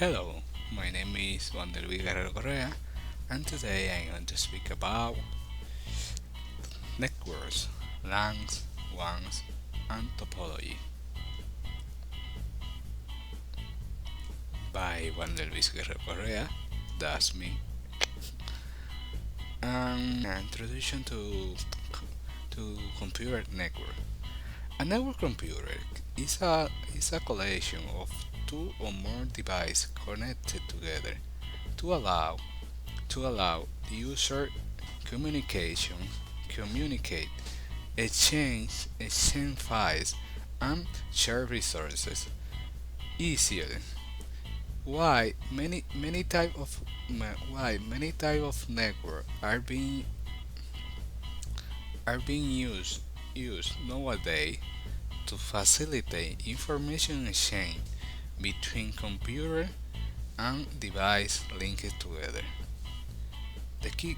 Hello, my name is Guerrero, and today I'm going to speak about networks, LANs, WANs, and topology by Guerrero. That's me. Introduction to computer network. A network computer is a collection of two or more devices connected together to allow the user communication, communicate, exchange files, and share resources easier. Why many type of network are being used nowadays to facilitate information exchange between computer and device linked together. The key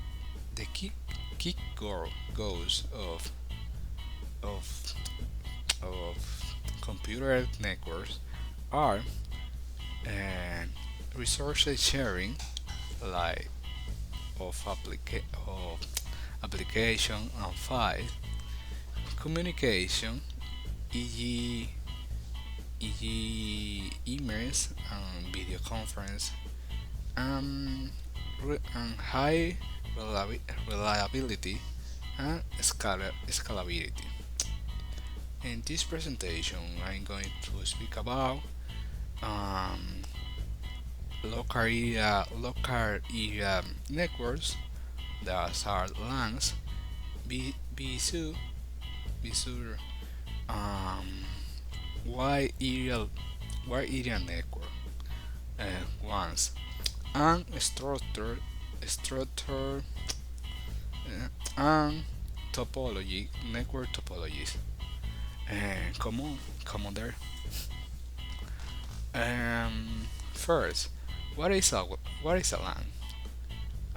the key goals of of computer networks are uh, resource sharing, like of application and file communication, e.g. emails and video conference, and high reliability and scalability. In this presentation, I'm going to speak about um, local area networks that are LANs, BSU, BSU, um, wide area, network, ones, and structure, and network topologies. Come on there. First, what is a LAN?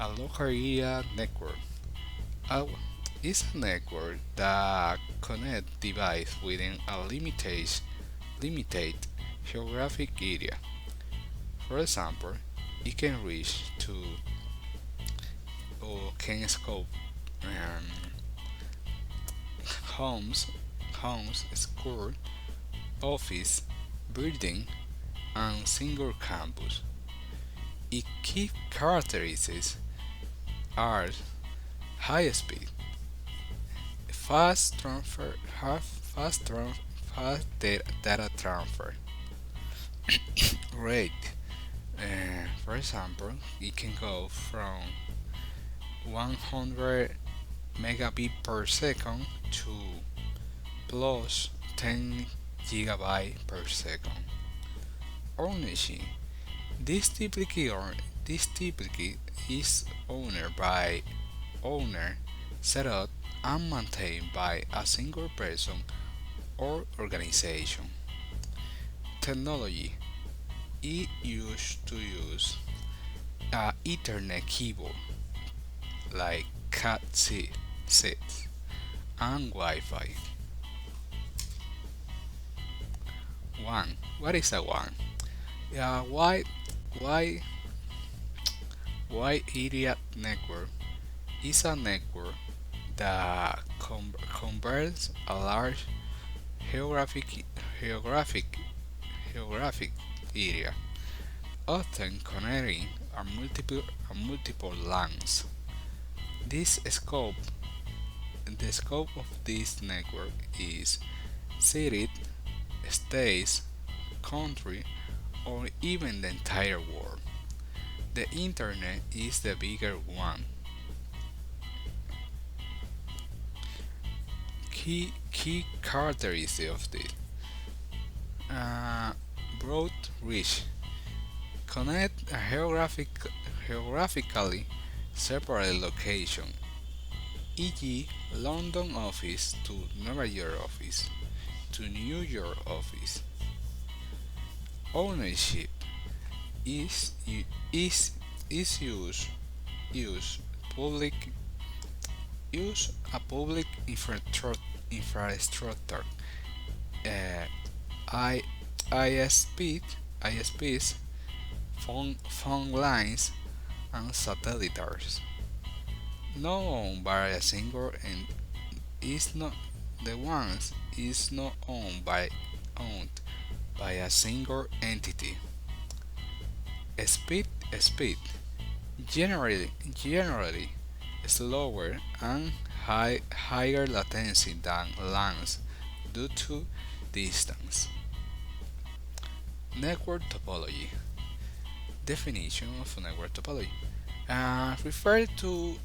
A local area network uh, is a network that connects devices within a limited geographic area. For example, it can reach to or can scope um, homes, school, office, building, and single campus. Its key characteristics are high speed, fast transfer, fast data transfer rate. For example, it can go from 100 megabit per second to plus 10 gigabyte per second. Ownership. This typically is owner, set up and maintained by a single person or organization. Technology. It used to use a Ethernet keyboard like Cat6 and Wi-Fi. One. What is a one? Yeah, why wide area network is a network that converts a large geographic geographic geographic area, often connecting a multiple lands. This scope The scope of this network is city, states, country, or even the entire world. The internet is the bigger one. Key characteristics of this: uh, broad reach, connect a geographically separate location, e.g., London office to New York office to New York office. Ownership is is is use public use a public infrastructure, uh, I, ISP, ISPs phone lines, and satellites. Not owned by a single and is not the ones is not owned by a single entity. Speed speed generally slower and higher latency than lands due to distance. Network topology. Definition of network topology. Refer to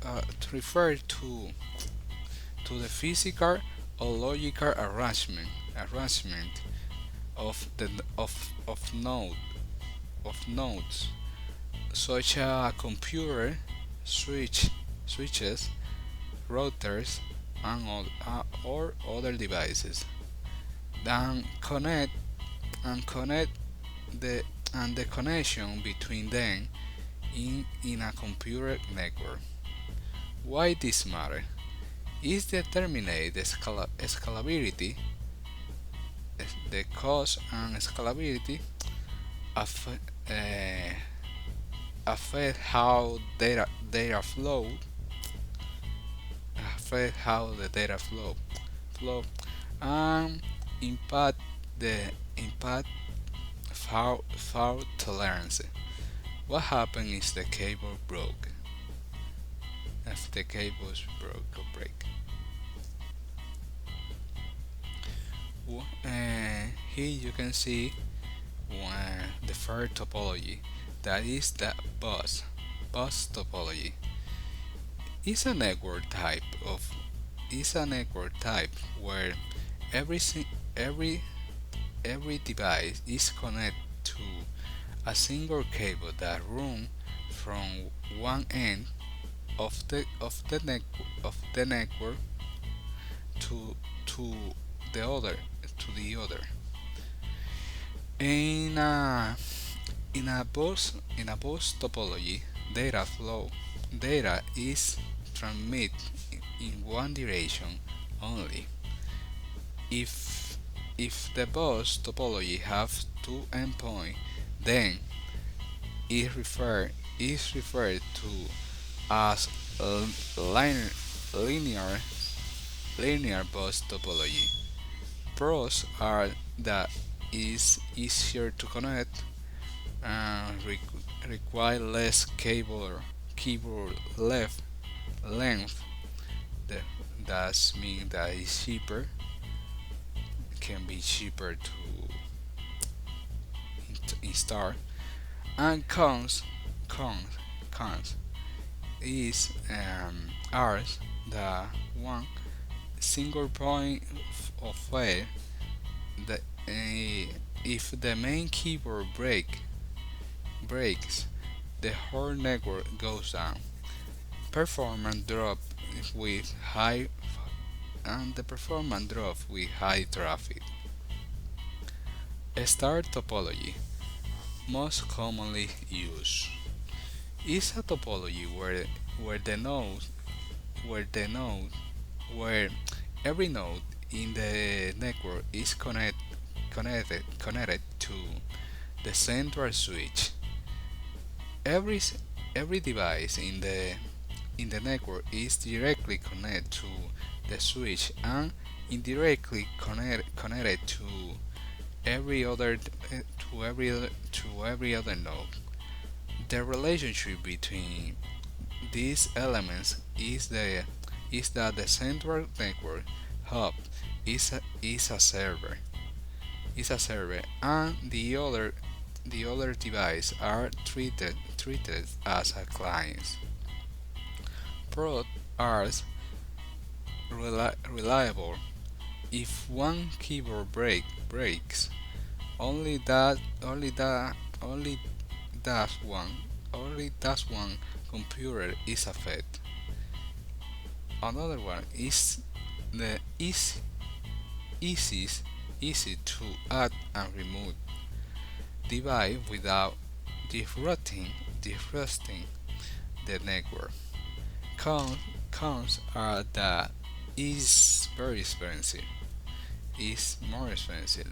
the physical or logical arrangement of the of nodes such as computer switches, routers, and or other devices. Then connect the the connection between them in a computer network. Why this matter? Is determined the scalability, the cost and scalability affect, affect how data flow and impact the impact fault tolerance. What happens is the cable broke. If the cable is broke or break. Here you can see the third topology, that is the bus topology. Is a network type of is a network type where every si- every device is connected to a single cable that runs from one end of the network to to the other. In a in a bus topology, data is transmitted in one direction only. If the bus topology has two endpoints, then is referred to as linear linear linear bus topology. Pros are that is easier to connect and require less keyboard length. That does mean that it's cheaper. It can be cheaper to install. And cons is ours the one single point of failure that if the main keyboard breaks, the whole network goes down. Performance drop with high and the performance drop with high traffic. Star topology, most commonly used, is a topology where the node where the node where every node in the network is connected to the central switch. Every every device in the network is directly connected to the switch and indirectly connected to every other to every other node. The relationship between these elements is that the central network hub is a server and the other devices are treated as a clients. Pros are reliable. If one keyboard breaks, only that one computer is affected. Another one is the easy easy to add and remove device without disrupting the network. Cons are that is very expensive. It's more expensive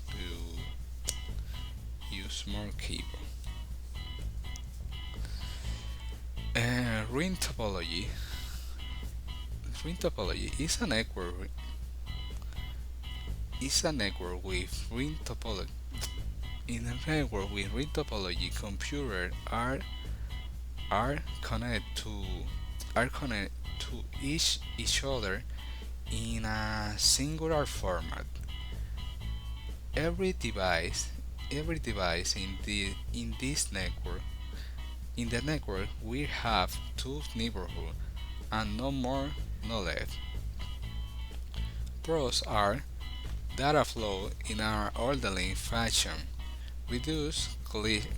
to use more cable. Ring topology. Ring topology is a network with ring topology. In a network with ring topology, computers are connected to are connected to each other in a singular format. Every device every device in this network in the network will have two neighborhoods and no more, no less. Pros are data flow in an orderly fashion, reduce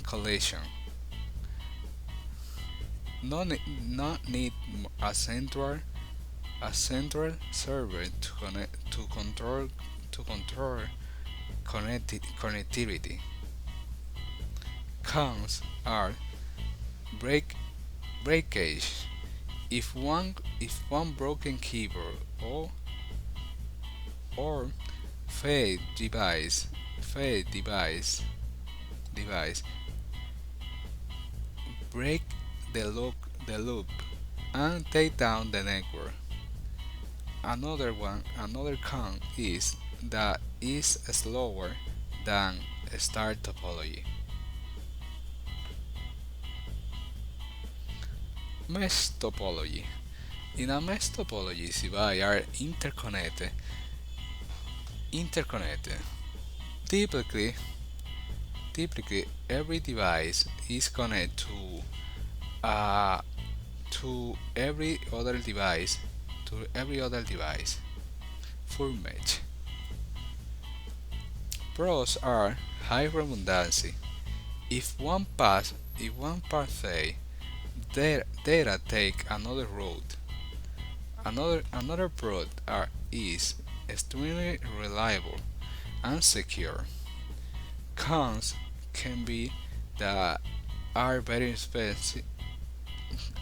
collision, not need a central server to control connectivity. Cons are break breakage. If one broken keyboard or failed device break the loop and take down the network. Another con is that is slower than star topology. Mesh topology. In a mesh topology, devices are interconnected. Typically, typically every device is connected uh, to every other device. Full mesh. Pros are high redundancy. If one part fail, data take another route. Another pro is extremely reliable and secure. Cons can be that are very expensive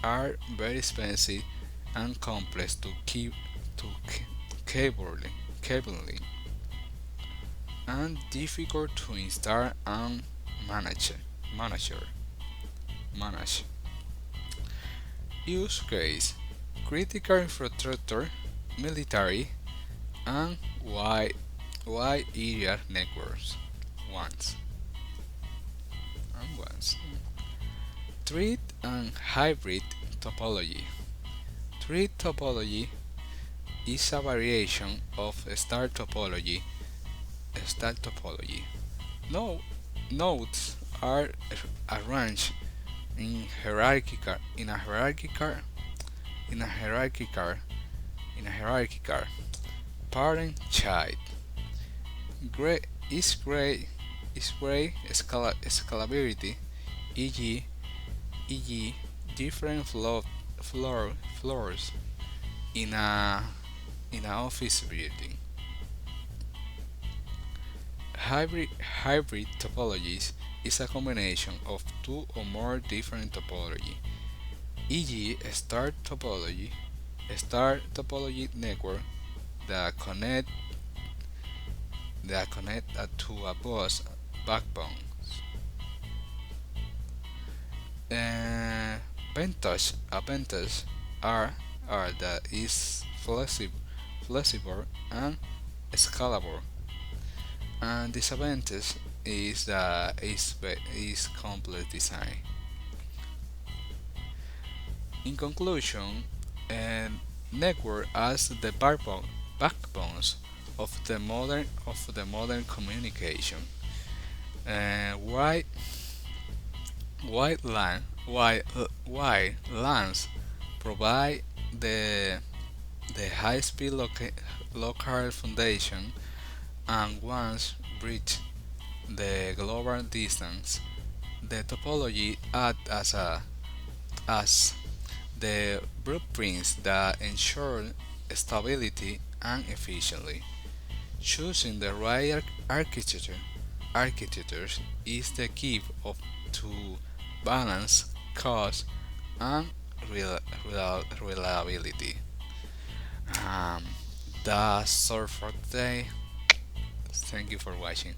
are very expensive and complex to keep to cabling and difficult to install and manage manager manage. Use case critical infrastructure, military and wide area networks once and once. Thread and hybrid topology. Thread topology is a variation of star topology. No, nodes are arranged in hierarchical in a hierarchical in a hierarchical in a hierarchical parent child. Great is great scalability, e.g. different floors in a office building. Hybrid topologies is a combination of two or more different topology, e.g. a star topology network that connect to a bus backbone. Advantage are that is flexible and scalable, and disadvantage is that is complex design. In conclusion, a network as the backbones of the modern communication. Why wide LAN wide LANs provide the high-speed local foundation, and once bridge the global distance, the topology act as the blueprints that ensure stability and efficiency. Choosing the right architectures is the key to balance cost and reliability. Um, that's all for today. Thank you for watching.